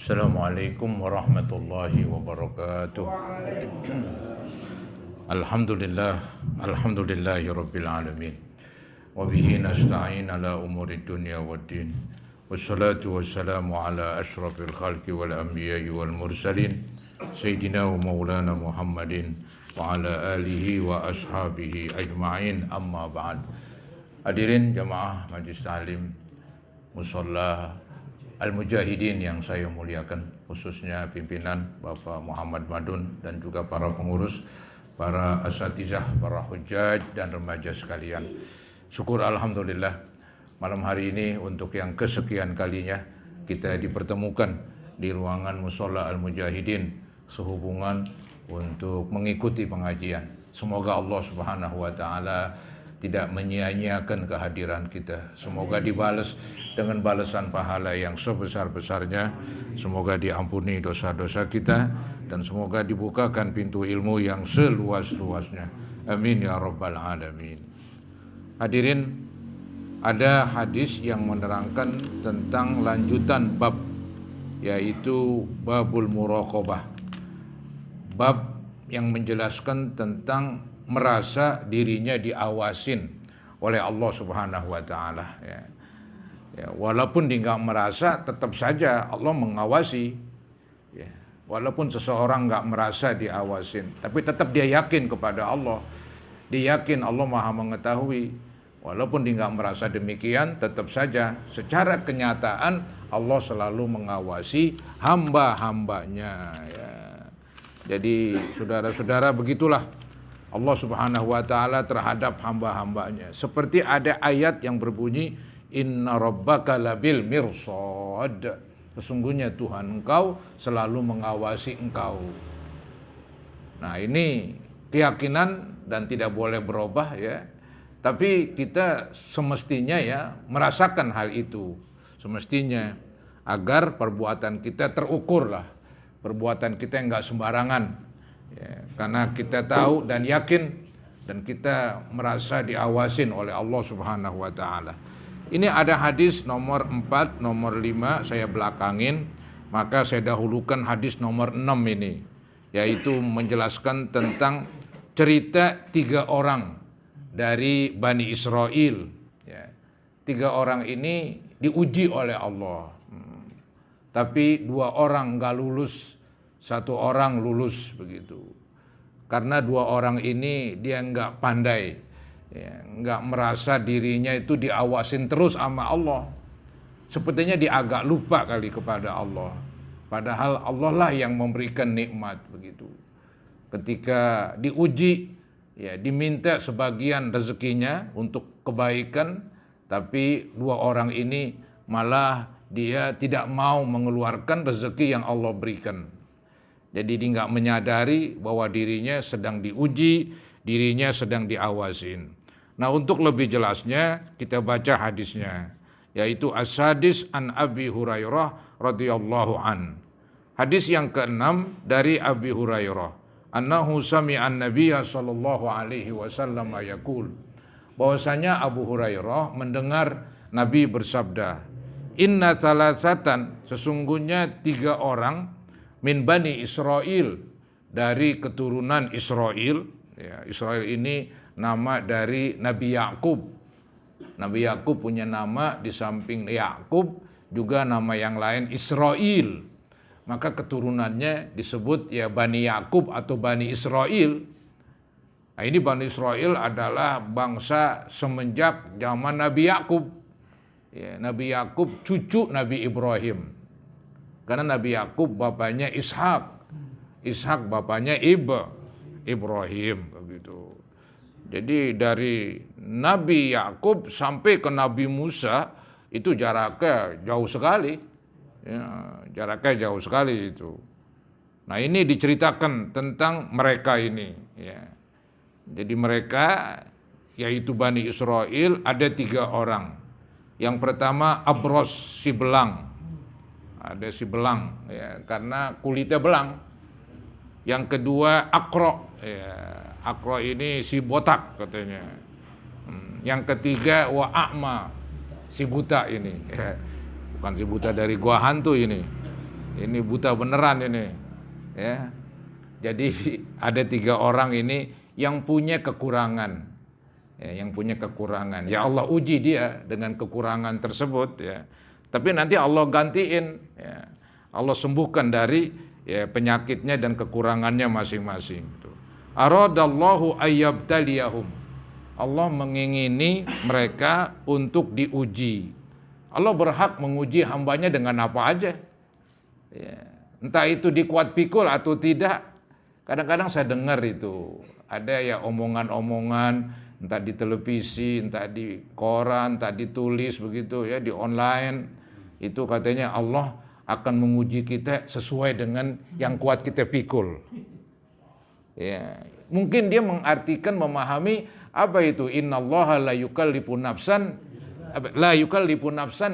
Assalamualaikum warahmatullahi wabarakatuh. Alhamdulillah, alhamdulillahi rabbil alamin. Wa bihi nasta'in ala umuri dunya waddin. Wassalatu wassalamu ala asyrafil khalqi wal anbiya'i wal mursalin. Sayyidina wa maulana Muhammadin wa ala alihi wa ashabihi ajma'in, amma ba'd. Hadirin jamaah Majlis Ta'lim Musalla Al-Mujahidin yang saya muliakan, khususnya pimpinan Bapak Muhammad Madun dan juga para pengurus, para asatizah, para hujjaj dan remaja sekalian. Syukur alhamdulillah malam hari ini untuk yang kesekian kalinya kita dipertemukan di ruangan Musalla Al-Mujahidin sehubungan untuk mengikuti pengajian. Semoga Allah Subhanahu wa taala tidak menyia-nyiakan kehadiran kita. Semoga dibalas dengan balasan pahala yang sebesar-besarnya. Semoga diampuni dosa-dosa kita dan semoga dibukakan pintu ilmu yang seluas-luasnya. Amin ya rabbal alamin. Hadirin, ada hadis yang menerangkan tentang lanjutan bab, yaitu babul muraqabah. Bab yang menjelaskan tentang merasa dirinya diawasin oleh Allah Subhanahu wa taala, ya. Walaupun dia nggak merasa, tetap saja Allah mengawasi, ya. Walaupun seseorang nggak merasa diawasin, tapi tetap dia yakin kepada Allah. Dia yakin Allah Maha mengetahui. Walaupun dia nggak merasa demikian, tetap saja secara kenyataan Allah selalu mengawasi hamba-hambanya, ya. Jadi saudara-saudara, begitulah Allah Subhanahu wa taala terhadap hamba-hambanya. Seperti ada ayat yang berbunyi, Inna rabbaka labil mirsad. Sesungguhnya Tuhan engkau selalu mengawasi engkau. Nah, ini keyakinan dan tidak boleh berubah, ya. Tapi kita semestinya ya merasakan hal itu. Semestinya agar perbuatan kita terukur lah. Perbuatan kita enggak sembarangan. Ya, karena kita tahu dan yakin dan kita merasa diawasin oleh Allah Subhanahu wa taala. Ini ada hadis nomor 4, nomor 5 saya belakangin, maka saya dahulukan hadis nomor 6 ini, yaitu menjelaskan tentang cerita 3 orang dari Bani Israel, ya. 3 orang ini diuji oleh Allah. Tapi 2 orang enggak lulus, 1 orang lulus, begitu. Karena 2 orang ini dia enggak pandai, ya, enggak merasa dirinya itu diawasin terus sama Allah. Sepertinya dia agak lupa kali kepada Allah. Padahal Allah lah yang memberikan nikmat, begitu. Ketika diuji, ya, diminta sebagian rezekinya untuk kebaikan, tapi 2 orang ini malah dia tidak mau mengeluarkan rezeki yang Allah berikan. Jadi dia nggak menyadari bahwa dirinya sedang diuji, dirinya sedang diawasin. Nah, untuk lebih jelasnya kita baca hadisnya, yaitu As-Sadis an Abi Hurairah radhiyallahu an. Hadis yang ke-6 dari Abi Hurairah. Annahu sami'an Nabiyya sallallahu alaihi wasallam yaqul. Bahwasanya Abu Hurairah mendengar Nabi bersabda, Inna thalathatan, sesungguhnya 3 orang min Bani Israel, dari keturunan Israel, ya, Israel ini nama dari Nabi Yakub. Nabi Yakub punya nama di samping Yakub juga nama yang lain Israel. Maka keturunannya disebut ya Bani Yakub atau Bani Israel. Nah, ini Bani Israel adalah bangsa semenjak zaman Nabi Yakub. Ya, Nabi Yakub cucu Nabi Ibrahim. Karena Nabi Yakub bapaknya Ishak, Ishak bapaknya Ibrahim, begitu. Jadi dari Nabi Yakub sampai ke Nabi Musa itu jaraknya jauh sekali, ya, jaraknya jauh sekali itu. Nah, ini diceritakan tentang mereka ini, ya. Jadi mereka yaitu Bani Israel ada 3 orang. Yang pertama Abros, si belang. Ada si belang, ya, karena kulitnya belang. Yang kedua Akro, ya, Akro ini si botak katanya. Yang ketiga Wa'a'ma, si buta ini, ya. Bukan si buta dari gua hantu ini. Ini buta beneran ini. Ya. Jadi ada 3 orang ini yang punya kekurangan. Ya, yang punya kekurangan. Ya Allah uji dia dengan kekurangan tersebut ya. Tapi nanti Allah gantiin ya. Allah sembuhkan dari ya, penyakitnya dan kekurangannya masing-masing. Aradallahu ayyabtaliyahum. Allah mengingini mereka untuk diuji. Allah berhak menguji hambanya dengan apa aja. Ya. Entah itu dikuat pikul atau tidak. Kadang-kadang saya dengar itu, ada ya omongan-omongan, entah di televisi, entah di koran, entah ditulis begitu ya, di online. Itu katanya Allah akan menguji kita sesuai dengan yang kuat kita pikul. Ya, mungkin dia mengartikan, memahami apa itu innallaha la yukallifu nafsan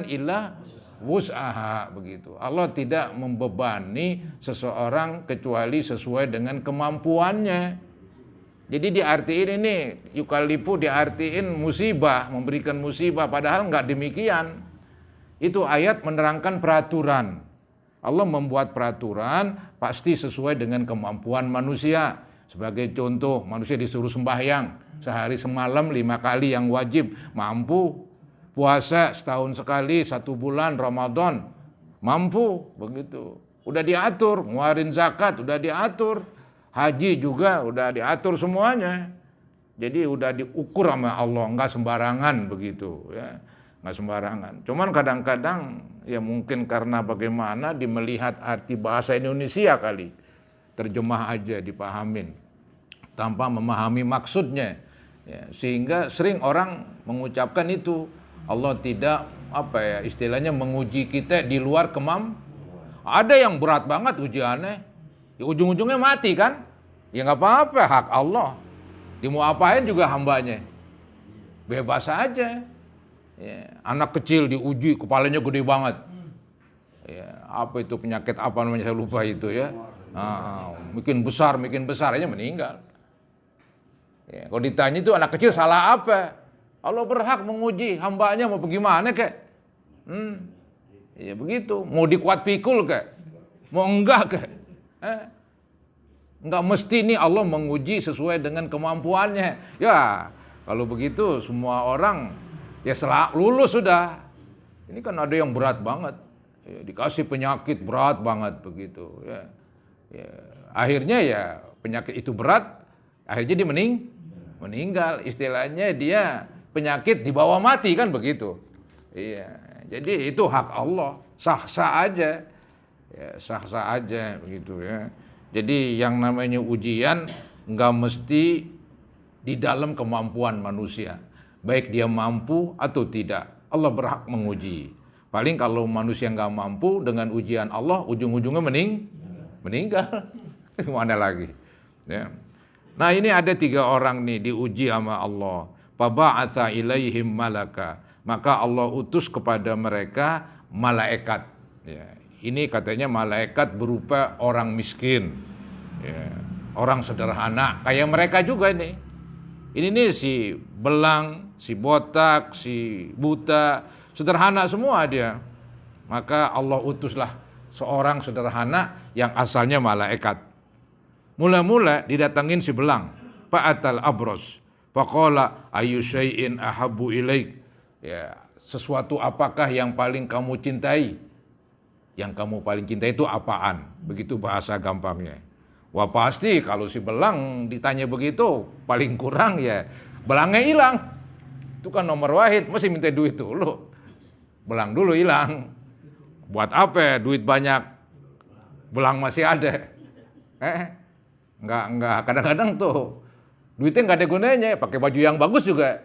illa wus'aha begitu. Allah tidak membebani seseorang kecuali sesuai dengan kemampuannya. Jadi diartiin ini yukallifu diartiin musibah, memberikan musibah, padahal enggak demikian. Itu ayat menerangkan peraturan. Allah membuat peraturan pasti sesuai dengan kemampuan manusia. Sebagai contoh, manusia disuruh sembahyang sehari semalam 5 kali yang wajib, mampu. Puasa setahun sekali 1 bulan Ramadan, mampu begitu. Udah diatur, ngeluarin zakat udah diatur, haji juga udah diatur semuanya. Jadi udah diukur sama Allah, enggak sembarangan begitu ya. Enggak sembarangan. Cuman kadang-kadang ya mungkin karena bagaimana melihat arti bahasa Indonesia kali. Terjemah aja dipahamin tanpa memahami maksudnya. Ya, sehingga sering orang mengucapkan itu. Allah tidak istilahnya menguji kita di luar Ada yang berat banget ujiannya, ya ujung-ujungnya mati kan? Ya nggak apa-apa, hak Allah. Dia mau apain juga hambanya, bebas aja. Ya, anak kecil diuji, kepalanya gede banget. Ya, apa itu penyakit apa namanya saya lupa itu ya. Makin besar aja meninggal. Ya, kalau ditanya itu anak kecil salah apa? Allah berhak menguji hambanya mau bagaimana kek. Ya begitu, mau dikuat pikul kek, mau enggak kek. Enggak mesti nih Allah menguji sesuai dengan kemampuannya. Ya kalau begitu semua orang ya lulus sudah. Ini kan ada yang berat banget, ya, dikasih penyakit berat banget begitu. Ya. Akhirnya ya penyakit itu berat, akhirnya dia meninggal. Istilahnya dia penyakit dibawa mati kan begitu. Iya, jadi itu hak Allah, sah-sah aja. Ya, sah-sah aja begitu ya. Jadi yang namanya ujian enggak mesti di dalam kemampuan manusia. Baik dia mampu atau tidak, Allah berhak menguji. Paling kalau manusia enggak mampu dengan ujian Allah, ujung-ujungnya meninggal. Mana lagi? Ya. Nah ini ada 3 orang nih diuji sama Allah. Faba'atha ilaihim malaka, maka Allah utus kepada mereka malaikat. Ya, ini katanya malaikat berupa orang miskin, ya, orang sederhana kayak mereka juga nih. Ini nih si belang, si botak, si buta, sederhana semua dia. Maka Allah utuslah seorang sederhana yang asalnya malaikat. Mula-mula didatangin si belang, fa'atal abros. Faqala ayu syai'in ahabbu ilaik. Ya, sesuatu apakah yang paling kamu cintai? Yang kamu paling cintai itu apaan? Begitu bahasa gampangnya. Wah pasti kalau si belang ditanya begitu, paling kurang ya belangnya hilang. Itu kan nomor wahid, mesti minta duit dulu. Belang dulu hilang. Buat apa duit banyak, belang masih ada? Enggak, kadang-kadang tuh duitnya nggak ada gunanya, pakai baju yang bagus juga,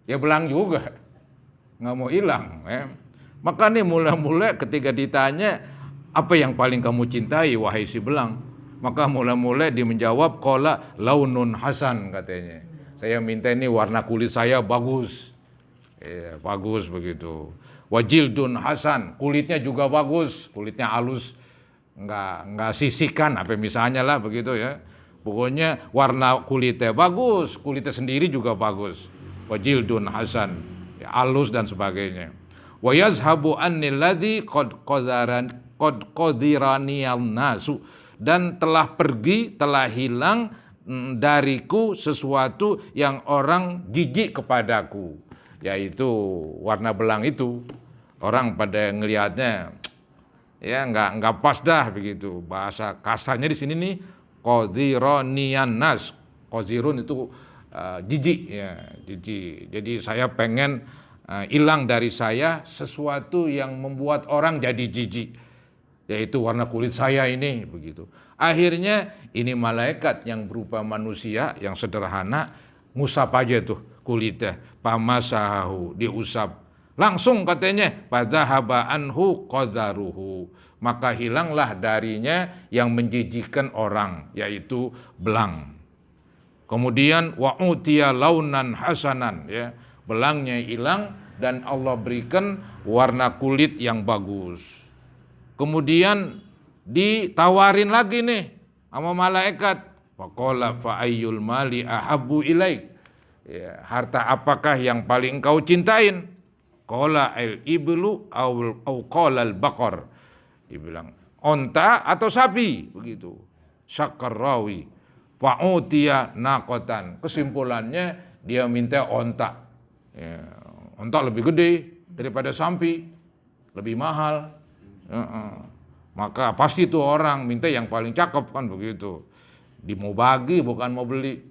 ya belang juga, nggak mau hilang. Maka nih mula-mula ketika ditanya apa yang paling kamu cintai wahai si belang, maka mula-mula dia menjawab qala launun hasan katanya. Saya minta ini warna kulit saya bagus, ya, bagus begitu. Wajildun hasan, kulitnya juga bagus, kulitnya halus, nggak sisihkan apa misalnya lah begitu ya. Pokoknya warna kulitnya bagus, kulitnya sendiri juga bagus. Wajildun hasan, ya, halus dan sebagainya. Wa yazhabu annil ladzi qad qad qadiraniyan nasu, dan telah pergi, telah hilang dariku sesuatu yang orang jijik kepadaku, yaitu warna belang itu. Orang pada ngelihatnya ya nggak pas dah begitu. Bahasa kasarnya di sini nih qadiraniyan nas. Qazirun itu jijik ya, jijik. Jadi saya pengen hilang dari saya sesuatu yang membuat orang jadi jijik, yaitu warna kulit saya ini begitu. Akhirnya ini malaikat yang berupa manusia yang sederhana ngusap aja tuh kulitnya, pamasahu, diusap. Langsung katanya padahaba anhu qadaruhu, maka hilanglah darinya yang menjijikkan orang, yaitu belang. Kemudian wa utiya launan hasanan, ya, belangnya hilang dan Allah berikan warna kulit yang bagus. Kemudian ditawarin lagi nih sama malaikat, faqala fa ayyul mali ahabbu ilaik, ya, harta apakah yang paling engkau cintain? Qala al iblu au qala al baqar, dibilang onta atau sapi begitu. Syakar rawi fa'utiya naqatan, kesimpulannya dia minta onta, ya, onta lebih gede daripada sapi, lebih mahal. Maka pasti tuh orang minta yang paling cakep kan begitu. Mau bagi bukan mau beli.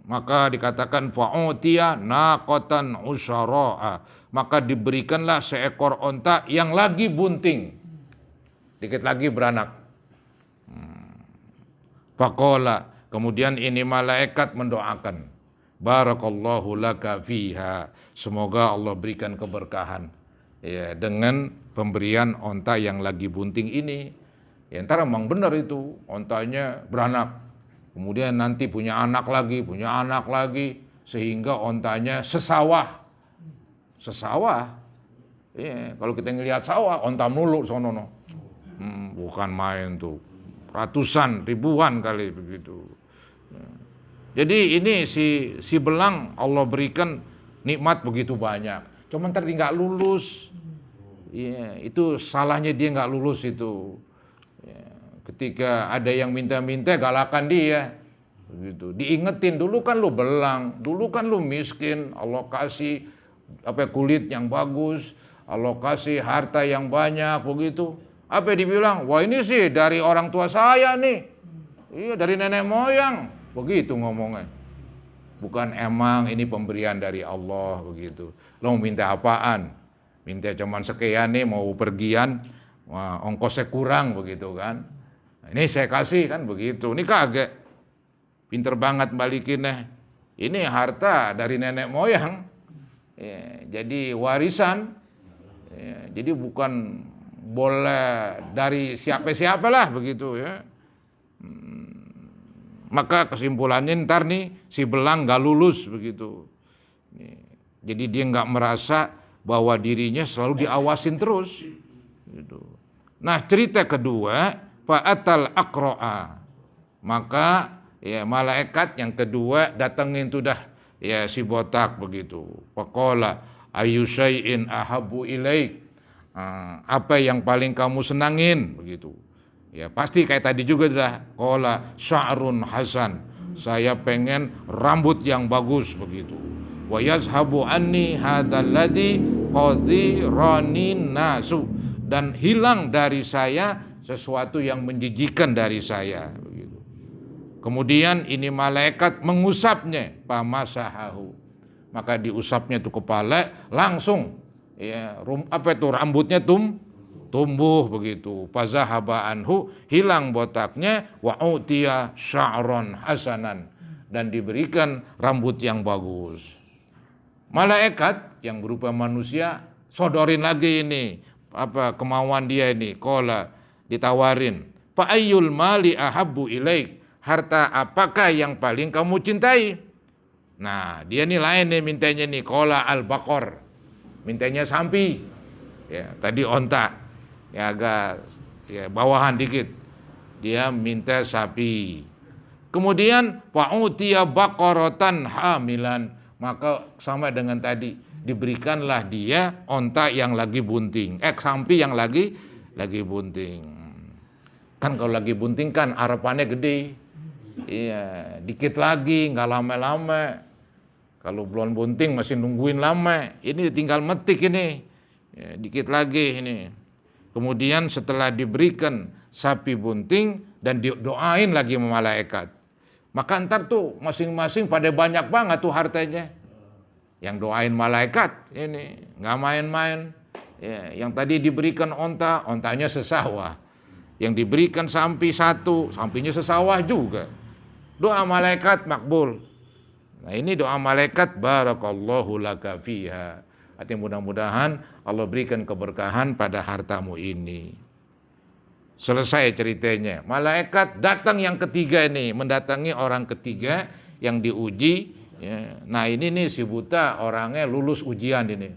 Maka dikatakan fa'utiya naqatan usyara'a, maka diberikanlah seekor onta yang lagi bunting, dikit lagi beranak. Faqala, kemudian ini malaikat mendoakan, barakallahu laka fiha, semoga Allah berikan keberkahan, ya, dengan pemberian onta yang lagi bunting ini. Ya, ntar emang benar itu ontanya beranak, kemudian nanti punya anak lagi, sehingga ontanya sesawah. Ya, kalau kita ngelihat sawah, onta melulu sono, bukan main tuh, ratusan, ribuan kali begitu. Ya. Jadi ini si belang Allah berikan nikmat begitu banyak, cuman tadi nggak lulus. Ya, itu salahnya dia nggak lulus itu. Ya, ketika ada yang minta-minta, galakan dia. Begitu. Diingetin, dulu kan lu belang, dulu kan lu miskin, Allah kasih kulit yang bagus, Allah kasih harta yang banyak begitu. Apa dibilang? Wah, ini sih dari orang tua saya nih. Iya, dari nenek moyang. Begitu ngomongnya. Bukan emang ini pemberian dari Allah begitu. Lo minta apaan? Minta cuman sekian nih, mau pergian, wah, ongkosnya kurang begitu kan. Nah, ini saya kasih kan begitu. Ini kagak. Pinter banget balikinnya. Ini harta dari nenek moyang. Ya, jadi warisan. Ya, jadi bukan boleh dari siapa-siapa lah begitu ya. Maka kesimpulannya ntar nih si belang gak lulus begitu. Jadi dia gak merasa bahwa dirinya selalu diawasin terus. Gitu. Nah, cerita kedua, fa'atal aqra'a, maka ya malaikat yang kedua datengin tuh dah ya si botak begitu. Faqala ayu syai'in ahabbu ilaik, apa yang paling kamu senangin begitu. Ya pasti kayak tadi juga dah, qala sya'run hasan, saya pengen rambut yang bagus begitu. Wa yazhabu anni hadzal ladzi qadiranin nasu, dan hilang dari saya sesuatu yang menjijikan dari saya begitu. Kemudian ini malaikat mengusapnya, pamasahahu, maka diusapnya itu kepala, langsung ya rambutnya tumbuh begitu. Fazahaba anhu, hilang botaknya, wa utiya sya'ron hasanan, dan diberikan rambut yang bagus. Malaikat yang berupa manusia sodorin lagi ini kemauan dia ini, qala, ditawarin, fa ayyul mali ahabbu ilaik, harta apakah yang paling kamu cintai? Nah, dia nih lain nih mintanya nih, qala al baqar, mintanya sapi. Ya, tadi onta, ya agak ya bawahan dikit. Dia minta sapi. Kemudian fa'utiya baqaratan hamilan, maka sama dengan tadi, diberikanlah dia onta yang lagi bunting, sapi yang lagi lagi bunting. Kan kalau lagi bunting kan harapannya gede. Iya, dikit lagi, nggak lama-lama. Kalau belum bunting masih nungguin lama. Ini tinggal metik ini. Ya, dikit lagi ini. Kemudian setelah diberikan sapi bunting dan didoain lagi sama malaikat. Maka ntar tuh masing-masing pada banyak banget tuh hartanya. Yang doain malaikat ini nggak main-main. Ya, yang tadi diberikan onta, ontanya sesawah. Yang diberikan sampi satu, sampinya sesawah juga. Doa malaikat makbul. Nah ini doa malaikat barakallahu laka fiha. Artinya mudah-mudahan Allah berikan keberkahan pada hartamu ini. Selesai ceritanya. Malaikat datang yang ketiga ini, mendatangi orang ketiga yang diuji. Ya. Nah ini nih si buta orangnya lulus ujian ini.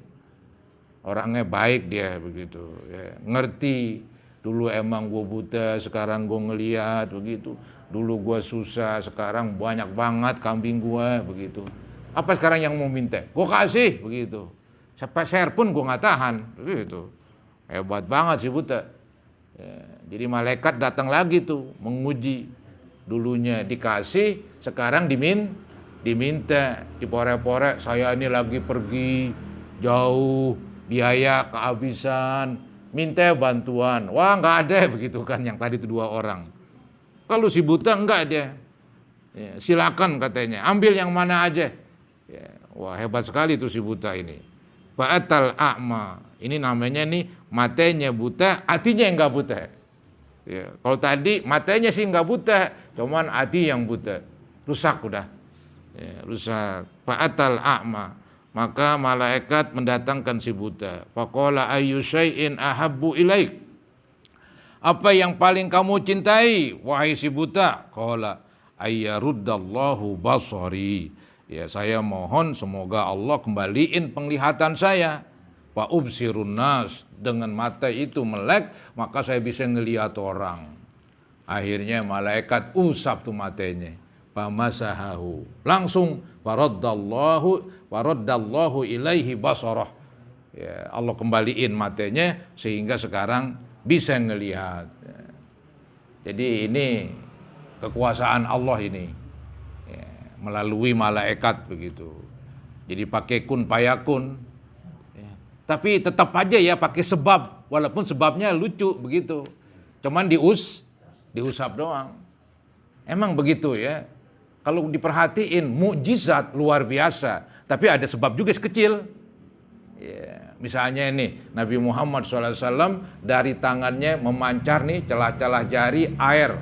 Orangnya baik dia begitu. Ya. Ngerti. Dulu emang gue buta, sekarang gue ngeliat begitu. Dulu gue susah, sekarang banyak banget kambing gue begitu. Apa sekarang yang mau minta? Gue kasih begitu. Sampai share pun gue nggak tahan begitu. Hebat banget si buta. Ya, jadi malaikat datang lagi tuh menguji. Dulunya dikasih, sekarang diminta, dipore-pore. Saya ini lagi pergi jauh, biaya kehabisan. Minta bantuan, wah nggak ada begitu kan yang tadi itu dua orang. Kalau si buta enggak dia, ya, silakan katanya, ambil yang mana aja. Ya, wah hebat sekali tuh si buta ini. Fa'atal a'ma, ini namanya nih matanya buta, hatinya yang nggak buta. Ya, kalau tadi matanya sih nggak buta, cuman hati yang buta, rusak udah, ya, rusak. Fa'atal a'ma. Maka malaikat mendatangkan si buta. Faqala ayyu syai'in ahabbu ilaik. Apa yang paling kamu cintai wahai si buta? Qala ayyaruddallahu basari. Ya saya mohon semoga Allah kembaliin penglihatan saya. Wa ubsirun nas, dengan mata itu melek maka saya bisa ngelihat orang. Akhirnya malaikat usap tuh matanya. Famasahahu. Langsung waraddallahu ilaihi basarah. Ya, Allah kembaliin matanya sehingga sekarang bisa ngelihat. Ya. Jadi ini kekuasaan Allah ini. Ya, melalui malaikat begitu. Jadi pakai kun payakun. Ya. Tapi tetap aja ya pakai sebab, walaupun sebabnya lucu begitu. Cuman diusap doang. Emang begitu ya. Kalau diperhatiin mukjizat luar biasa, tapi ada sebab juga sekecil. Ya, misalnya ini Nabi Muhammad SAW dari tangannya memancar nih celah-celah jari air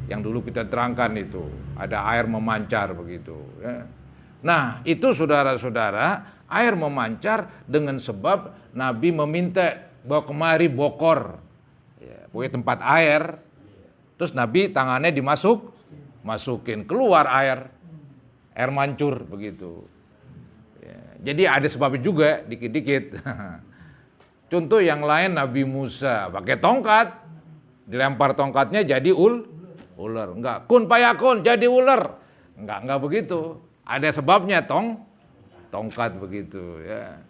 yang dulu kita terangkan itu, ada air memancar begitu. Ya. Nah itu saudara-saudara air memancar dengan sebab Nabi meminta bawa kemari bokor, ya, pokoknya tempat air, terus Nabi tangannya masukin keluar air mancur begitu. Ya, jadi ada sebabnya juga dikit-dikit. Contoh yang lain Nabi Musa pakai tongkat, dilempar tongkatnya jadi ular. Enggak, kun payakun jadi ular. Enggak begitu. Ada sebabnya tongkat begitu ya.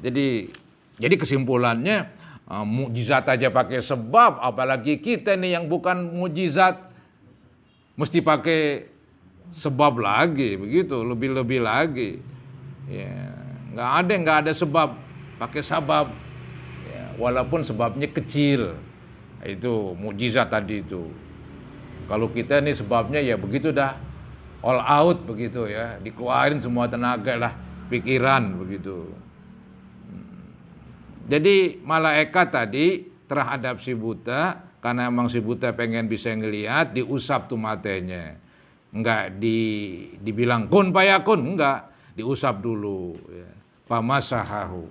Jadi kesimpulannya mukjizat aja pakai sebab, apalagi kita nih yang bukan mukjizat mesti pakai sebab lagi begitu, lebih-lebih lagi. Ya, nggak ada sebab, pakai sabab. Ya, walaupun sebabnya kecil. Itu mukjizat tadi itu. Kalau kita nih sebabnya ya begitu dah, all out begitu ya, dikeluarin semua tenaga lah, pikiran begitu. Jadi malaikat tadi terhadap si buta, karena emang si buta pengen bisa ngelihat, diusap tuh matanya. Enggak dibilang kun payakun, enggak, diusap dulu ya. Pamasahahu,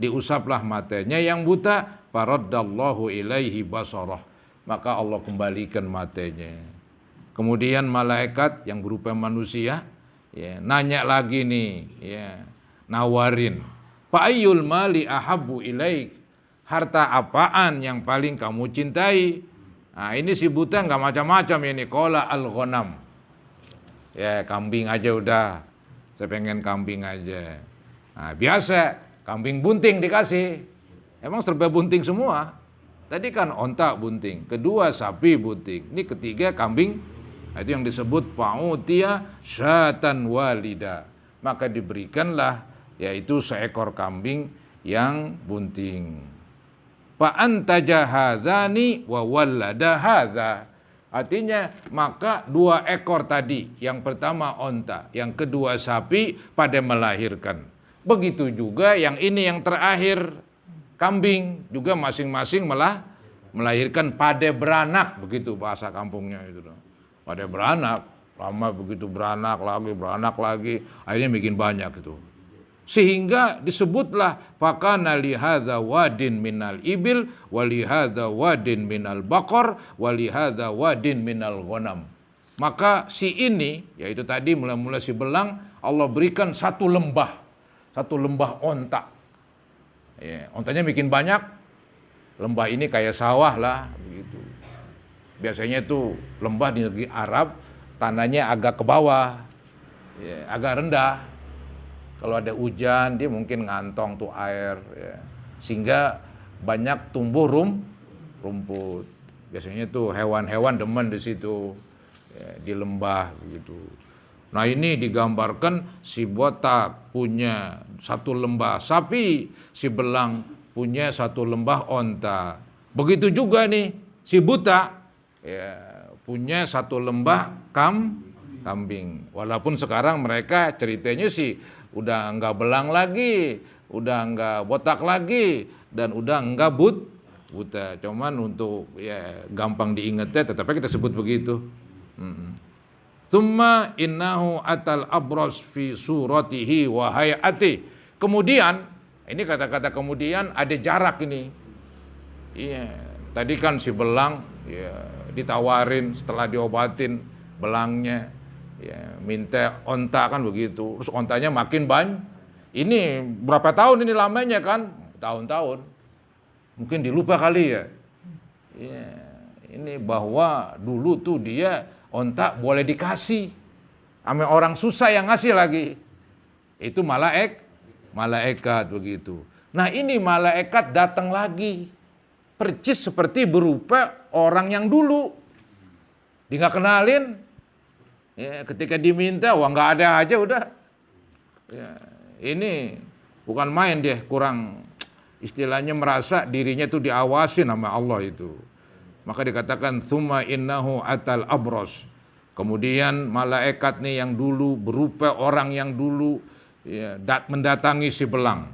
diusaplah matanya yang buta, faraddallahu ilaihi basarah, maka Allah kembalikan matanya. Kemudian malaikat yang berupa manusia ya, nanya lagi nih ya, nawarin, fa ayyul mali ahabbu ilaik, harta apaan yang paling kamu cintai? Nah ini si buta nggak macam-macam ini. Qala al-ghanam. Ya kambing aja udah. Saya pengen kambing aja. Nah biasa kambing bunting dikasih. Emang serba bunting semua. Tadi kan onta bunting, kedua sapi bunting, ini ketiga kambing. Nah, itu yang disebut fa'utiya syatan walida. Maka diberikanlah yaitu seekor kambing yang bunting. Fa'antaja hadzani wa wallada hadza. Artinya maka dua ekor tadi, yang pertama onta, yang kedua sapi pada melahirkan. Begitu juga yang ini yang terakhir kambing juga masing-masing melahirkan pada beranak, begitu bahasa kampungnya itu. Pada beranak, lama begitu beranak lagi, akhirnya bikin banyak itu. Sehingga disebutlah fakana li hadza wadin minal ibil wa li hadza wadin minal baqar wa li hadza wadin minal ghanam. Maka si ini, yaitu tadi mula-mula si belang, Allah berikan satu lembah onta. Ya, ontanya bikin banyak. Lembah ini kayak sawah lah begitu. Biasanya itu lembah di negeri Arab tanahnya agak ke bawah, ya, agak rendah. Kalau ada hujan dia mungkin ngantong tuh air, ya. Sehingga banyak tumbuh rumput. Biasanya tuh hewan-hewan demen di situ, ya, di lembah begitu. Nah ini digambarkan si botak punya satu lembah sapi, si belang punya satu lembah onta. Begitu juga nih si buta, ya, punya satu lembah kambing. Walaupun sekarang mereka ceritanya sih udah enggak belang lagi, udah enggak botak lagi, dan udah enggak buta. Cuman untuk ya gampang diingatnya, tetapi kita sebut begitu. Tsumma innahu atal abras fi suratihi wa hayati. Kemudian, ini kata-kata kemudian ada jarak ini. Iya, tadi kan si belang ya ditawarin setelah diobatin belangnya. Ya, minta onta kan begitu, terus ontanya makin banyak. Ini berapa tahun ini lamanya kan? Tahun-tahun. Mungkin dilupa kali ya. Ya, ini bahwa dulu tuh dia onta boleh dikasih, sama orang susah yang ngasih lagi. Itu malaikat begitu. Nah ini malaikat datang lagi, percis seperti berupa orang yang dulu. Dia nggak kenalin. Ya, ketika diminta, wah nggak ada aja udah. Ya, ini bukan main dia, kurang istilahnya merasa dirinya itu diawasi nama Allah itu. Maka dikatakan tsumma innahu atal abros. Kemudian malaikat nih yang dulu berupa orang yang dulu ya, mendatangi si belang.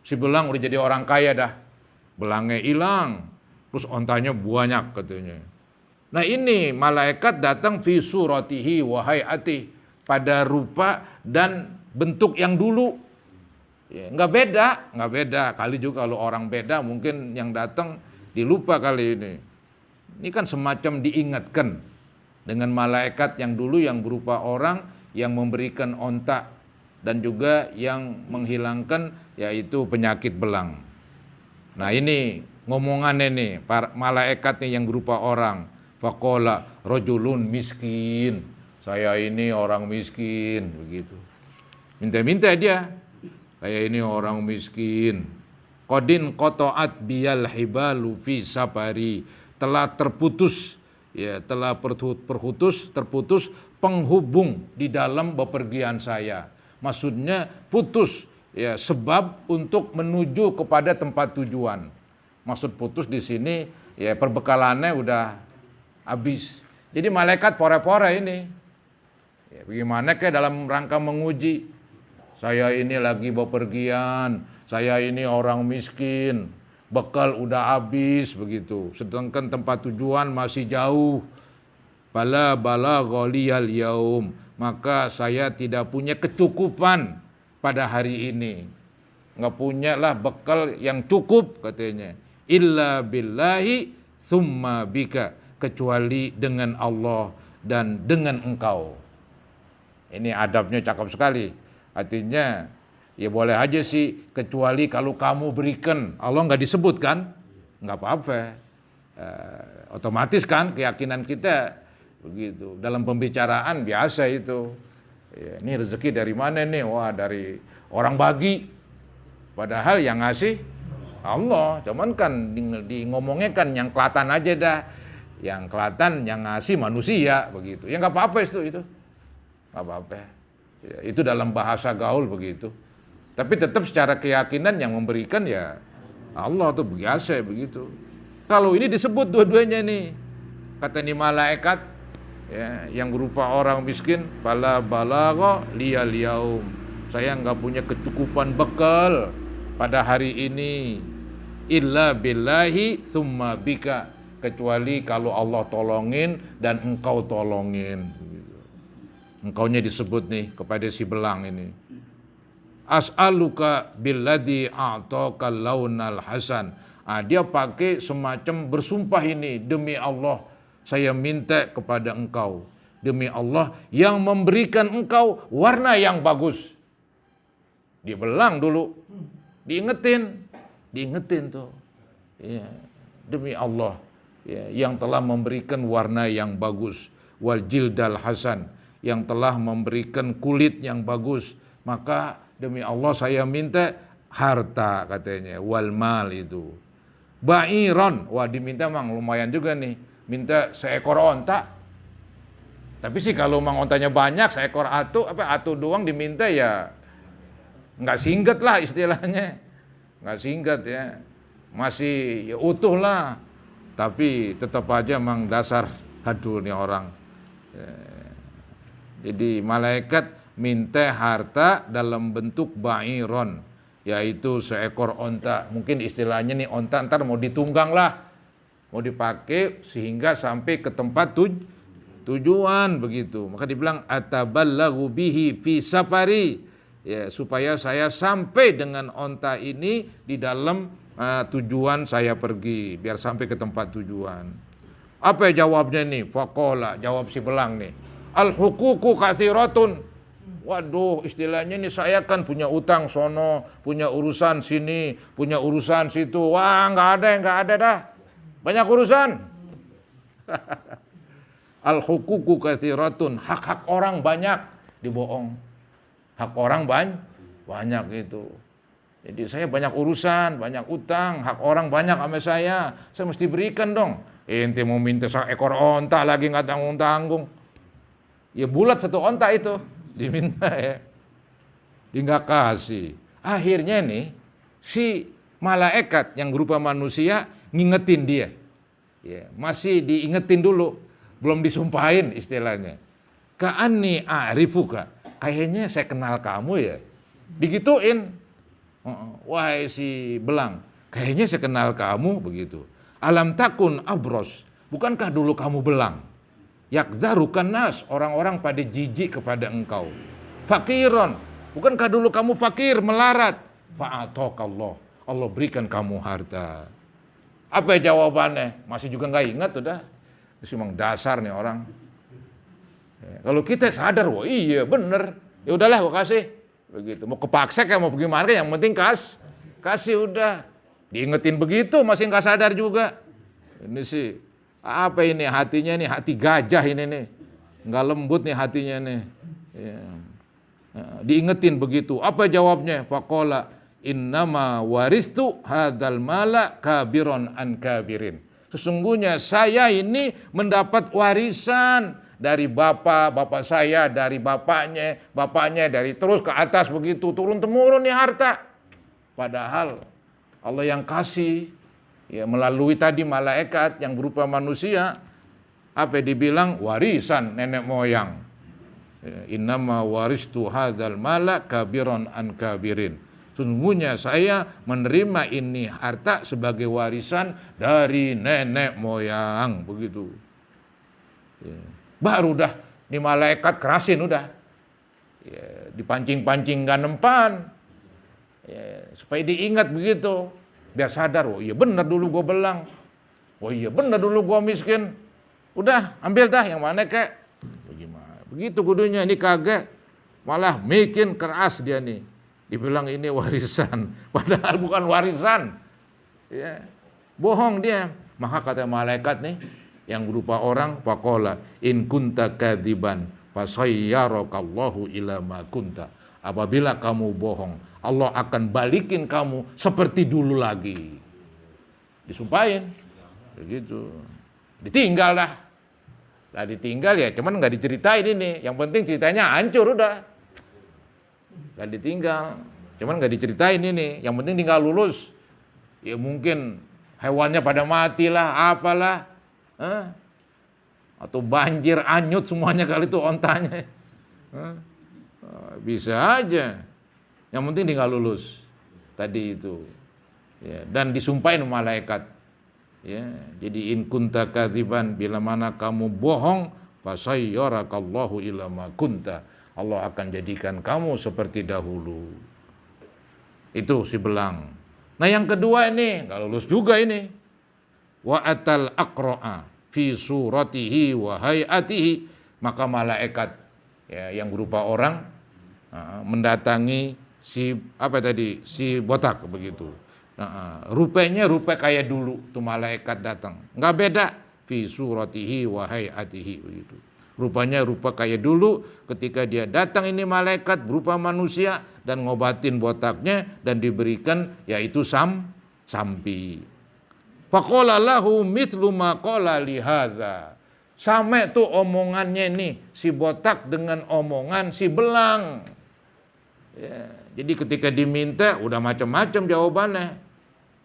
Si belang udah jadi orang kaya dah. Belangnya hilang, terus ontanya banyak katanya. Nah ini malaikat datang fi suratihi wa hayati, pada rupa dan bentuk yang dulu. Ya, nggak beda. Kali juga kalau orang beda mungkin yang datang dilupa kali ini. Ini kan semacam diingatkan dengan malaikat yang dulu yang berupa orang yang memberikan onta dan juga yang menghilangkan yaitu penyakit belang. Nah ini ngomongannya nih, para malaikat yang berupa orang. Faqala rajulun miskin, saya ini orang miskin begitu. Minta-minta dia, saya ini orang miskin. Qadin qata'at biyal hibalu fi safari, telah terputus penghubung di dalam bepergian saya. Maksudnya putus ya sebab untuk menuju kepada tempat tujuan. Maksud putus di sini ya perbekalannya udah habis. Jadi malaikat pora-pora ini. Ya, bagaimana ke dalam rangka menguji. Saya ini lagi bepergian, saya ini orang miskin, bekal udah habis begitu. Sedangkan tempat tujuan masih jauh. Bala ghaliyal yaum, maka saya tidak punya kecukupan pada hari ini. Enggak punya lah bekal yang cukup katanya. Illa billahi tsumma bika, kecuali dengan Allah dan dengan engkau. Ini adabnya cakep sekali. Artinya ya boleh aja sih, kecuali kalau kamu berikan. Allah nggak disebut kan, nggak apa-apa. Otomatis kan keyakinan kita begitu. Dalam pembicaraan biasa itu. Ya, ini rezeki dari mana nih? Wah dari orang bagi. Padahal yang ngasih Allah, cuman kan di ngomongnya kan yang kelatan aja dah. Yang kelatan yang ngasih manusia begitu. Ya nggak apa-apa itu. Nggak apa-apa. Ya, itu dalam bahasa gaul begitu. Tapi tetap secara keyakinan yang memberikan ya Allah tuh biasa begitu. Kalau ini disebut dua-duanya nih. Kata ini malaikat ya, yang berupa orang miskin, bala balagha liyal yaum. Saya nggak punya kecukupan bekal pada hari ini. Illa billahi tsumma bika, kecuali kalau Allah tolongin dan engkau tolongin. Engkaunya disebut nih kepada si belang ini. As'aluka billadhi a'taka launal hasan. Dia pakai semacam bersumpah ini, demi Allah saya minta kepada engkau, demi Allah yang memberikan engkau warna yang bagus. Dibelang dulu, diingetin tuh. Ya, demi Allah ya, yang telah memberikan warna yang bagus, wal jildal hasan, yang telah memberikan kulit yang bagus, maka demi Allah saya minta harta katanya, wal mal itu. Ba'iron, wah diminta mang lumayan juga nih, minta seekor onta. Tapi sih kalau mang ontanya banyak, seekor atu doang diminta ya nggak singkat lah istilahnya, nggak singkat ya, masih ya utuh lah. Tapi tetap aja mang dasar hadul nih orang. Jadi malaikat minta harta dalam bentuk ba'iron, yaitu seekor onta. Mungkin istilahnya nih onta ntar mau ditunggang lah, mau dipakai sehingga sampai ke tempat tujuan begitu. Maka dibilang atabalaghu bihi fi safari, ya supaya saya sampai dengan onta ini di dalam tujuan saya pergi, biar sampai ke tempat tujuan. Apa jawabnya nih? Faqala, jawab si belang nih, al huququ katsiratun. Waduh, istilahnya nih saya kan punya utang sono, punya urusan sini, punya urusan situ. Wah, nggak ada dah. Banyak urusan. Al huququ katsiratun, hak-hak orang banyak dibohong. Hak orang banyak gitu. Jadi saya banyak urusan, banyak utang, hak orang banyak sama saya mesti berikan dong. Ente mau minta seekor onta lagi nggak tanggung-tanggung. Ya bulat satu onta itu diminta ya. Dia nggak kasih. Akhirnya nih si malaikat yang berupa manusia ngingetin dia. Ya, masih diingetin dulu, belum disumpahin istilahnya. Ka'anni a'rifuka, kayaknya saya kenal kamu ya. Digituin. Wahai si belang, kayaknya saya kenal kamu begitu. Alam takun abros, bukankah dulu kamu belang? Yakdarukan nas, orang-orang pada jijik kepada engkau. Fakiron, bukankah dulu kamu fakir, melarat? Fa'atokallah, Allah berikan kamu harta. Apa jawabannya? Masih juga nggak ingat udah. Itu memang dasar nih orang. Ya, kalau kita sadar, wah iya bener, ya udahlah gua kasih. Begitu, mau kepaksa kayak mau bagaimana, yang penting kasih udah. Diingetin begitu masih nggak sadar juga. Ini sih apa ini hatinya nih, hati gajah ini nih, nggak lembut nih hatinya nih. Ya. Diingetin begitu, apa jawabnya? Faqala innama waristu hadzal mala kabiron an kabirin. Sesungguhnya saya ini mendapat warisan dari bapak saya, dari bapaknya, dari terus ke atas begitu, turun-temurun nih harta. Padahal Allah yang kasih, ya melalui tadi malaikat yang berupa manusia, apa dibilang warisan nenek moyang. Innama waristu hadzal mala kabiron an kabirin. Sesungguhnya saya menerima ini harta sebagai warisan dari nenek moyang, begitu. Ya. Baru dah di malaikat kerasin udah, ya, dipancing-pancing gak nempan, ya, supaya diingat begitu, biar sadar, oh iya benar dulu gue belang, oh iya benar dulu gue miskin, udah ambil dah yang mana kek, bagaimana? Begitu kudunya, ini kagak, malah bikin keras dia nih, dibilang ini warisan, padahal bukan warisan, ya, bohong dia. Maka kata malaikat nih, yang berupa orang, faqala in kunta kadziban fasayyarakallahu ila ma kunta. Apabila kamu bohong, Allah akan balikin kamu seperti dulu lagi. Disumpahin, begitu. Ditinggal dah. Lah ditinggal ya, cuman nggak diceritain ini. Yang penting ceritanya hancur udah. Lah ditinggal, cuman nggak diceritain ini. Yang penting tinggal lulus. Ya mungkin hewannya pada mati lah, apalah. Atau banjir, anyut semuanya kali itu ontanya. Bisa aja. Yang penting tinggal lulus. Tadi itu. Ya, dan disumpahin malaikat. Ya, jadi in kunta kadziban, bila mana kamu bohong, fasayyarakallahu ila ma kunta. Allah akan jadikan kamu seperti dahulu. Itu si belang. Nah yang kedua ini, nggak lulus juga ini. Wa atal aqra'a fi suratihi wa hayatihi, maka malaikat ya, yang berupa orang mendatangi si botak begitu. Rupanya rupa kayak dulu tuh malaikat datang, nggak beda fi suratihi wa hayatihi begitu. Rupanya rupa kayak dulu ketika dia datang ini malaikat berupa manusia dan ngobatin botaknya dan diberikan yaitu sampi. Faqala lahu mithlu ma qala li hadza. Sama tuh omongannya nih si botak dengan omongan si belang. Ya, jadi ketika diminta udah macam-macam jawabannya.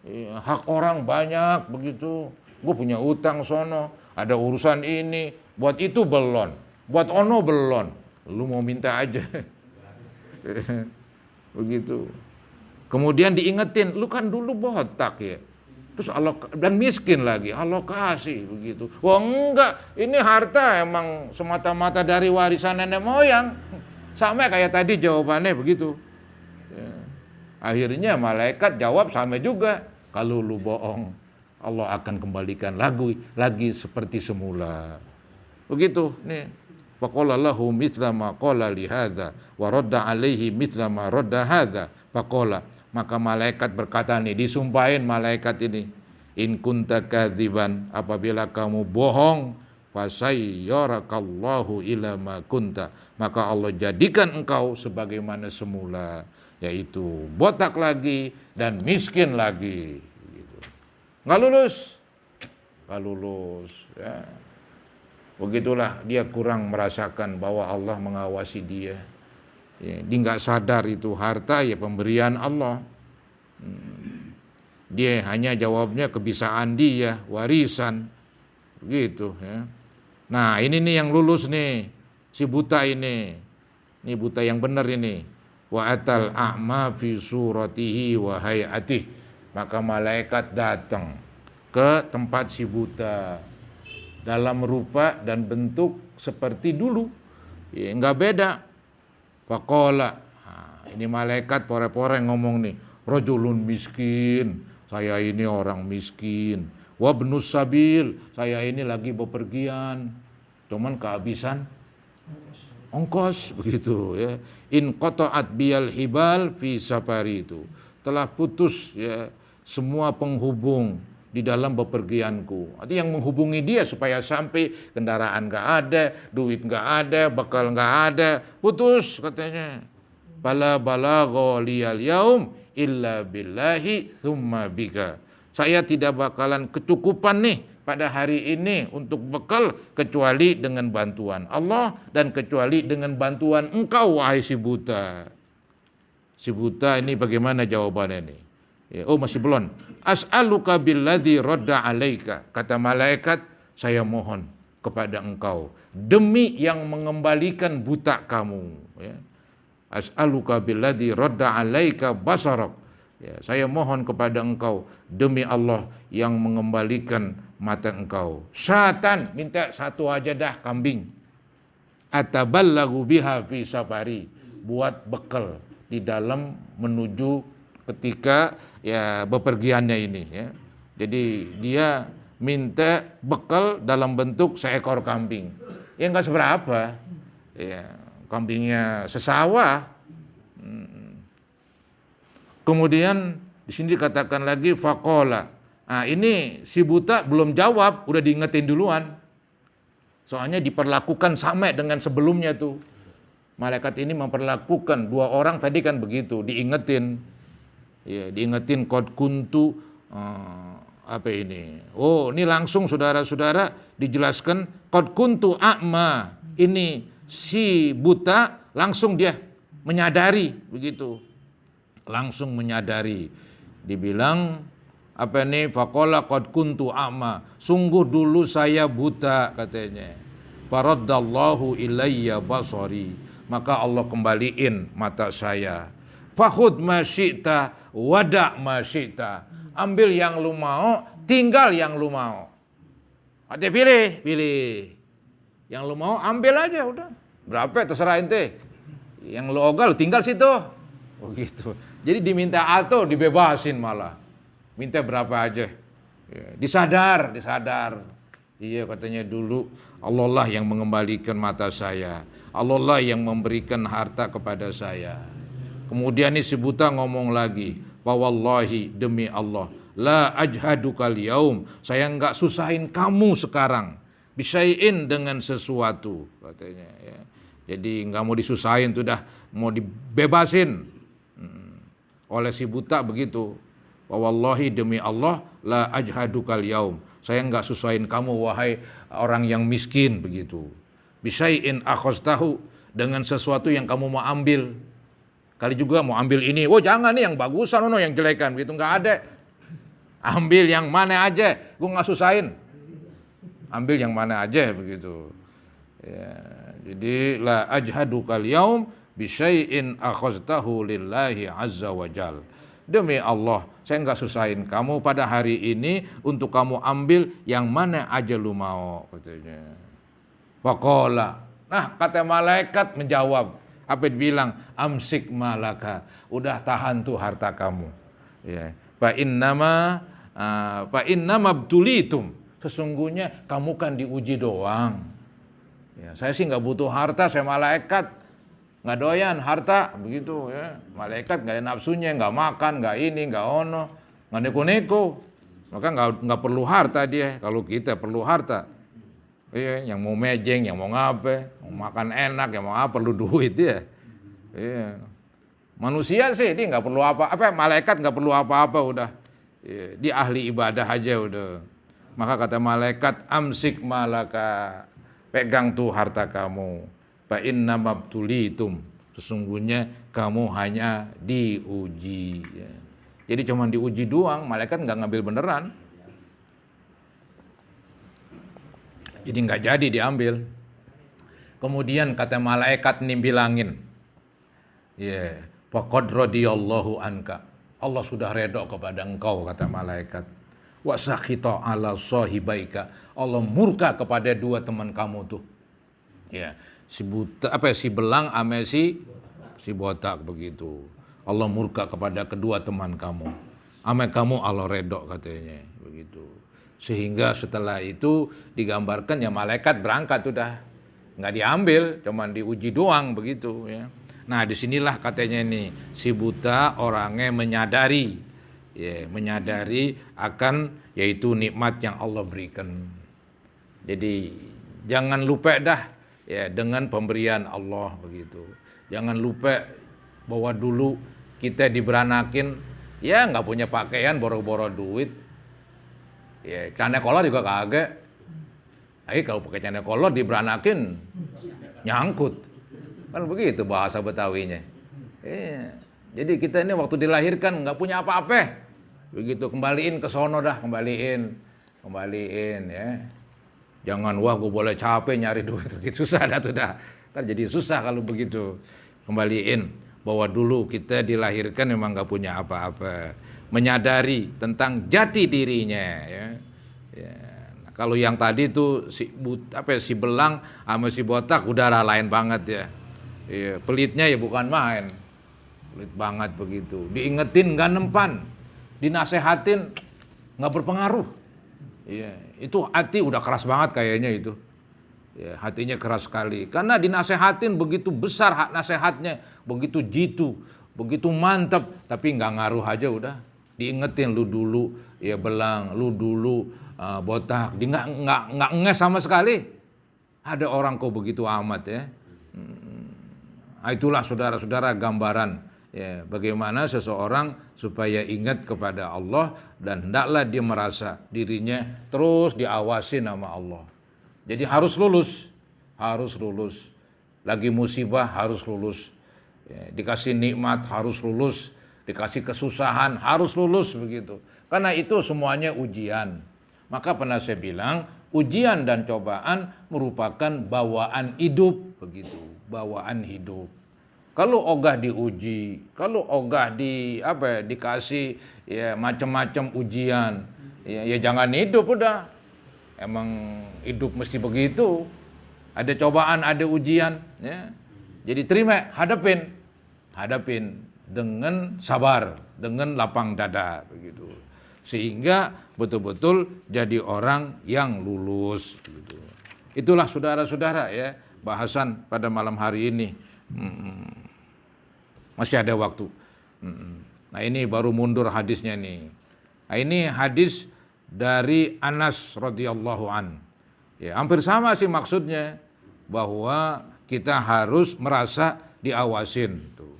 Ya, hak orang banyak begitu. Gue punya utang sono, ada urusan ini, buat itu belon, buat ono belon. Lu mau minta aja. Begitu. Kemudian diingetin, lu kan dulu botak ya. Terus Allah, dan miskin lagi, Allah kasih begitu. Wah enggak, ini harta emang semata-mata dari warisan nenek moyang. Sama kayak tadi jawabannya begitu. Ya. Akhirnya malaikat jawab sama juga. Kalau lu bohong, Allah akan kembalikan lagi seperti semula. Begitu nih. Faqala lahu mithla ma qala li hadza wa radda alaihi mithla ma radda hadza. Faqala, maka malaikat berkata nih, disumpahin malaikat ini, in kunta kadziban, apabila kamu bohong, fasayyarakallahu ila ma kunta, maka Allah jadikan engkau sebagaimana semula, yaitu botak lagi dan miskin lagi gitu. Nggak lulus ya. Begitulah dia kurang merasakan bahwa Allah mengawasi dia ya, dia nggak sadar itu harta ya pemberian Allah. Dia hanya jawabnya kebisaan dia, warisan gitu ya. Nah ini nih yang lulus nih, si buta ini buta yang benar ini. Wa atal a'ma fi suratihi wa hayatihi, maka malaikat datang ke tempat si buta dalam rupa dan bentuk seperti dulu ya, nggak beda. Faqala, ini malaikat pore-pore ngomong nih, rajulun miskin, saya ini orang miskin, wa ibnus sabil, saya ini lagi bepergian cuman kehabisan ongkos begitu ya. In qata'at biyal hibal fi safari, itu telah putus ya semua penghubung di dalam bepergianku. Artinya yang menghubungi dia supaya sampai, kendaraan nggak ada, duit nggak ada, bekal nggak ada, putus katanya. Bala balagha liyal yaum illa billahi tsumma bika. Saya tidak bakalan kecukupan nih pada hari ini untuk bekal kecuali dengan bantuan Allah dan kecuali dengan bantuan engkau wahai si buta. Si buta ini bagaimana jawabannya nih? Ya, oh masih belum. As'aluka billadzi radda alaika. Kata malaikat, saya mohon kepada engkau demi yang mengembalikan buta kamu. Ya. As'aluka billadzi radda alaika basarak. Ya, saya mohon kepada engkau demi Allah yang mengembalikan mata engkau. Syatan, minta satu aja dah kambing. Ataballagu biha fi safari, buat bekal di dalam menuju ketika ya bepergiannya ini ya. Jadi dia minta bekal dalam bentuk seekor kambing. Ya enggak seberapa. Ya, kambingnya sesawah. Kemudian di sini dikatakan lagi faqala. Nah, ini si buta belum jawab, udah diingetin duluan. Soalnya diperlakukan sama dengan sebelumnya tuh. Malaikat ini memperlakukan dua orang tadi kan begitu, diingetin. Ya, diingetin qad kuntu apa ini? Oh, ini langsung saudara-saudara dijelaskan qad kuntu a'ma. Ini si buta langsung dia menyadari begitu. Langsung menyadari. Dibilang apa nih? Faqala qad kuntu a'ma. Sungguh dulu saya buta katanya. Faraddallahu ilayya basari. Maka Allah kembaliin mata saya. Fakhud ma syi'ta wada' ma syi'ta. Ambil yang lu mau, tinggal yang lu mau. Ate pilih. Yang lu mau ambil aja udah. Berapa terserah ente. Yang lu ogah lu tinggal situ. Oh gitu. Jadi diminta atau dibebasin malah. Minta berapa aja. Ya, disadar. Iya katanya dulu Allah lah yang mengembalikan mata saya. Allah lah yang memberikan harta kepada saya. Kemudian ini si buta ngomong lagi, wallahi demi Allah, la ajhadukal yaum, saya enggak susahin kamu sekarang, bisain dengan sesuatu katanya. Ya. Jadi enggak mau disusahin, sudah mau dibebasin oleh si buta begitu. Wallahi demi Allah, la ajhadukal yaum, saya enggak susahin kamu wahai orang yang miskin begitu. Bisain akhaztahu, dengan sesuatu yang kamu mau ambil. Kali juga mau ambil ini, oh jangan nih yang bagusan, yang jelekan, begitu nggak ada. Ambil yang mana aja, gue nggak susahin. Ambil yang mana aja begitu. Ya, jadi la ajhadukal yaum bisyai'in akhaztahu lillahi azza wa jal. Demi Allah, saya nggak susahin kamu pada hari ini untuk kamu ambil yang mana aja lu mau katanya. Faqala, nah kata malaikat menjawab, apa dibilang? Amsik malaka, udah tahan tuh harta kamu. Ya. Fa innama btulitum, sesungguhnya kamu kan diuji doang. Ya, saya sih nggak butuh harta, saya malaikat, nggak doyan harta begitu ya. Malaikat nggak ada nafsunya, nggak makan, nggak ini, nggak ono, nggak neko-neko, maka nggak perlu harta dia. Kalau kita perlu harta. Iya, yang mau mejeng, yang mau ngape, mau makan enak, yang mau apa, perlu duit dia. Iya. Manusia sih dia nggak perlu apa-apa, malaikat nggak perlu apa-apa udah. Iya, dia ahli ibadah aja udah. Maka kata malaikat, amsik malaka, pegang tuh harta kamu. Fa inna mabtulitum, sesungguhnya kamu hanya diuji. Ya. Jadi cuma diuji doang, malaikat nggak ngambil beneran. Jadi nggak jadi diambil. Kemudian kata malaikat nih bilangin, ya, faqad radiyallahu anka. Allah sudah redha kepada engkau kata malaikat. Wa sakhita ala sahibaika. Allah murka kepada dua teman kamu tuh. Ya, si buta si belang sama si botak begitu. Allah murka kepada kedua teman kamu. Sama kamu Allah redha katanya begitu. Sehingga setelah itu digambarkan ya malaikat berangkat udah, nggak diambil, cuman diuji doang begitu ya. Nah disinilah katanya nih si buta orangnya menyadari, ya, menyadari akan yaitu nikmat yang Allah berikan. Jadi jangan lupa dah ya dengan pemberian Allah begitu. Jangan lupa bahwa dulu kita diberanakin ya nggak punya pakaian, boro-boro duit. Ya, celana kolor juga kagak. Tapi kalau pakai celana kolor diberanakin nyangkut. Kan begitu bahasa Betawinya. Jadi kita ini waktu dilahirkan nggak punya apa-apa. Begitu kembaliin ke sono dah, kembaliin ya. Jangan wah gue boleh capek nyari duit, begitu susah dah tuh dah. Ntar jadi susah kalau begitu. Kembaliin bahwa dulu kita dilahirkan memang nggak punya apa-apa. Menyadari tentang jati dirinya ya. Nah, kalau yang tadi tuh si belang sama si botak udara lain banget ya. Ya, pelitnya ya bukan main. Pelit banget begitu. Diingetin nggak nempan, dinasehatin nggak berpengaruh. Ya, itu hati udah keras banget kayaknya itu. Ya, hatinya keras sekali. Karena dinasehatin begitu besar nasehatnya, begitu jitu, begitu mantap, tapi nggak ngaruh aja udah. Diingetin lu dulu ya belang, lu dulu botak, dia nggak nges sama sekali. Ada orang kok begitu amat ya. Itulah saudara-saudara gambaran ya, bagaimana seseorang supaya ingat kepada Allah dan hendaklah dia merasa dirinya terus diawasi nama Allah. Jadi harus lulus. Lagi musibah harus lulus. Ya, dikasih nikmat harus lulus, dikasih kesusahan harus lulus begitu. Karena itu semuanya ujian. Maka pernah saya bilang, ujian dan cobaan merupakan bawaan hidup begitu, bawaan hidup. Kalau ogah diuji, kalau ogah dikasih ya macam-macam ujian, ya jangan hidup udah. Emang hidup mesti begitu. Ada cobaan, ada ujian, ya. Jadi terima, hadapin dengan sabar, dengan lapang dada begitu. Sehingga betul-betul jadi orang yang lulus begitu. Itulah saudara-saudara ya, bahasan pada malam hari ini. Masih ada waktu. Nah ini baru mundur hadisnya nih. Nah ini hadis dari Anas radhiyallahu an. Ya, hampir sama sih maksudnya, bahwa kita harus merasa diawasin. Tuh.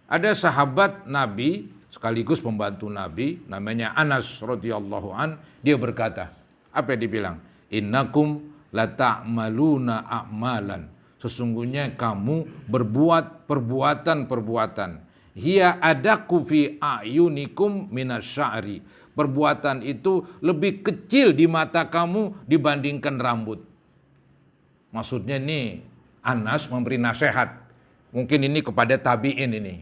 Ada sahabat Nabi sekaligus pembantu Nabi namanya Anas radhiyallahu an, dia berkata, apa yang dibilang? Innakum lata'maluna a'malan. Sesungguhnya kamu berbuat perbuatan-perbuatan. Hiya adaku fi a'yunikum minasya'ri. Perbuatan itu lebih kecil di mata kamu dibandingkan rambut. Maksudnya nih Anas memberi nasihat. Mungkin ini kepada tabi'in ini.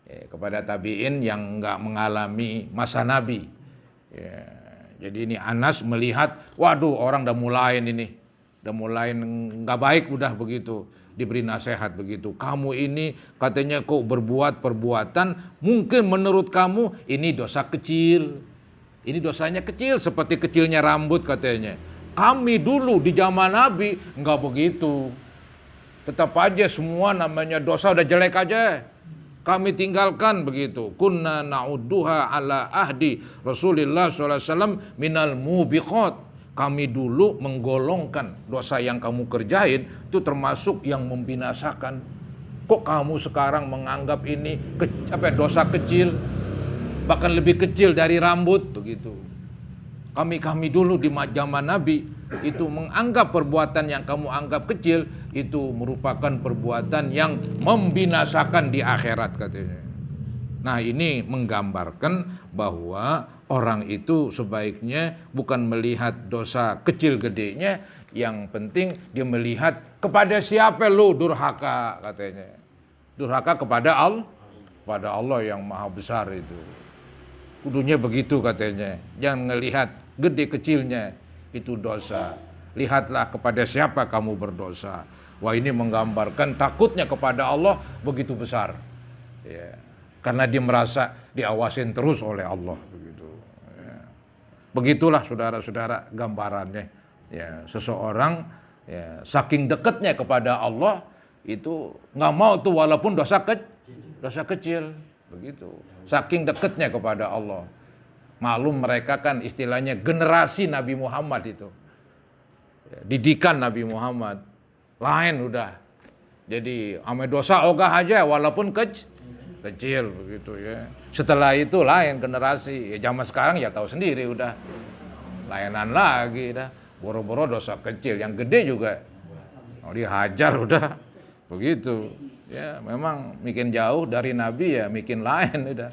Ya, kepada tabi'in yang enggak mengalami masa Nabi. Ya, jadi ini Anas melihat, waduh orang udah mulai ini. Udah mulai enggak baik udah begitu. Diberi nasihat begitu. Kamu ini katanya kok berbuat perbuatan, mungkin menurut kamu ini dosa kecil. Ini dosanya kecil seperti kecilnya rambut katanya. Kami dulu di zaman Nabi enggak begitu. Tetap aja semua namanya dosa udah jelek aja. Kami tinggalkan begitu. Kunna na'udduha ala ahdi Rasulullah SAW minal mubiqat. Kami dulu menggolongkan dosa yang kamu kerjain itu termasuk yang membinasakan. Kok kamu sekarang menganggap ini dosa kecil, bahkan lebih kecil dari rambut begitu. Kami dulu di zaman Nabi itu menganggap perbuatan yang kamu anggap kecil itu merupakan perbuatan yang membinasakan di akhirat katanya. Nah ini menggambarkan bahwa orang itu sebaiknya bukan melihat dosa kecil gedenya, yang penting dia melihat kepada siapa lu durhaka katanya. Durhaka kepada Allah yang maha besar itu. Kudunya begitu katanya. Jangan ngelihat gede kecilnya itu dosa. Lihatlah kepada siapa kamu berdosa. Wah ini menggambarkan takutnya kepada Allah begitu besar. Ya. Karena dia merasa diawasin terus oleh Allah begitu. Ya. Begitulah saudara-saudara gambarannya. Ya, seseorang ya, saking dekatnya kepada Allah itu nggak mau tuh walaupun dosa kecil begitu. Saking dekatnya kepada Allah. Maklum mereka kan istilahnya generasi Nabi Muhammad itu. Ya, didikan Nabi Muhammad. Lain udah. Jadi ame dosa ogah aja walaupun kecil begitu ya. Setelah itu lain generasi. Ya, zaman sekarang ya tahu sendiri udah. Layanan lagi dah. Boro-boro dosa kecil. Yang gede juga. Dihajar udah. Begitu. Ya, memang makin jauh dari Nabi ya makin lain udah.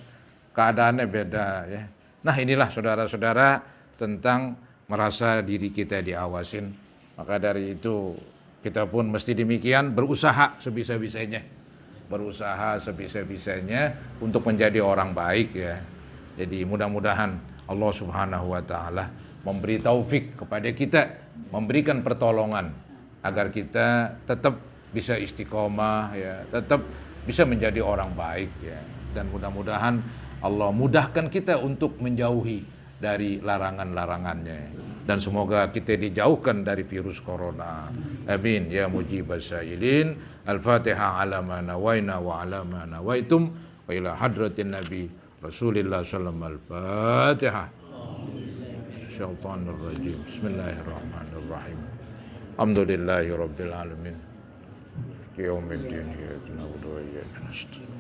Keadaannya beda ya. Nah, inilah saudara-saudara tentang merasa diri kita diawasin. Maka dari itu kita pun mesti demikian, berusaha sebisa-bisanya. Berusaha sebisa-bisanya untuk menjadi orang baik ya. Jadi mudah-mudahan Allah Subhanahu wa taala memberi taufik kepada kita, memberikan pertolongan agar kita tetap bisa istiqomah ya, tetap bisa menjadi orang baik ya. Dan mudah-mudahan Allah mudahkan kita untuk menjauhi dari larangan-larangannya. Dan semoga kita dijauhkan dari virus corona. Amin ya mujibas sa'ilin. Al-Fatihah ala ma nawaina wa ala ma nawaitum wa ila hadratin Nabi Rasulillah sallallahu al-Fatihah. Syaitanir rajim. Bismillahirrahmanirrahim. Alhamdulillahi rabbil alamin. يوم الدين إياك نعبد وإياك نستعين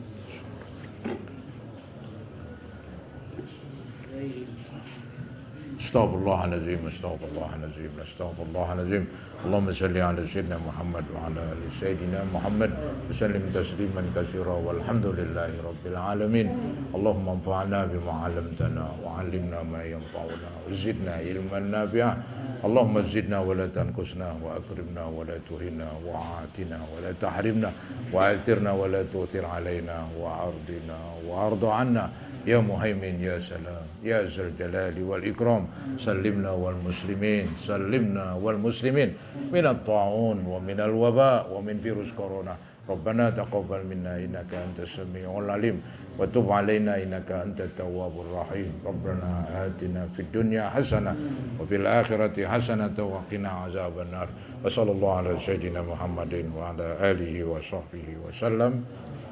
استغفر الله العظيم استغفر الله العظيم استغفر الله العظيم اللهم صل على سيدنا محمد وعلى آل سيدنا محمد وسلم تسليما كثيرا والحمد لله رب العالمين اللهم انفعنا بما علمتنا وعلمنا ما ينفعنا وزدنا علما نافعا اللهم زدنا ولا تنقصنا وأكرمنا ولا تهنا وأعطنا ولا تحرمنا وآثرنا ولا تؤثر علينا وأرض عنا يا مهيمن يا سلام يا ذا الجلال والإكرام سلمنا والمسلمين من الطاعون ومن الوباء ومن فيروس كورونا ربنا تقبل منا إنك أنت السميع العليم وتب علينا إنك أنت التواب الرحيم ربنا آتنا في الدنيا حسنة وفي الآخرة حسنة وقنا عذاب النار وصلى الله على سيدنا محمد وعلى آله وصحبه وسلم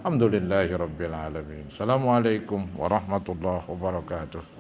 الحمد لله رب العالمين السلام عليكم ورحمة الله وبركاته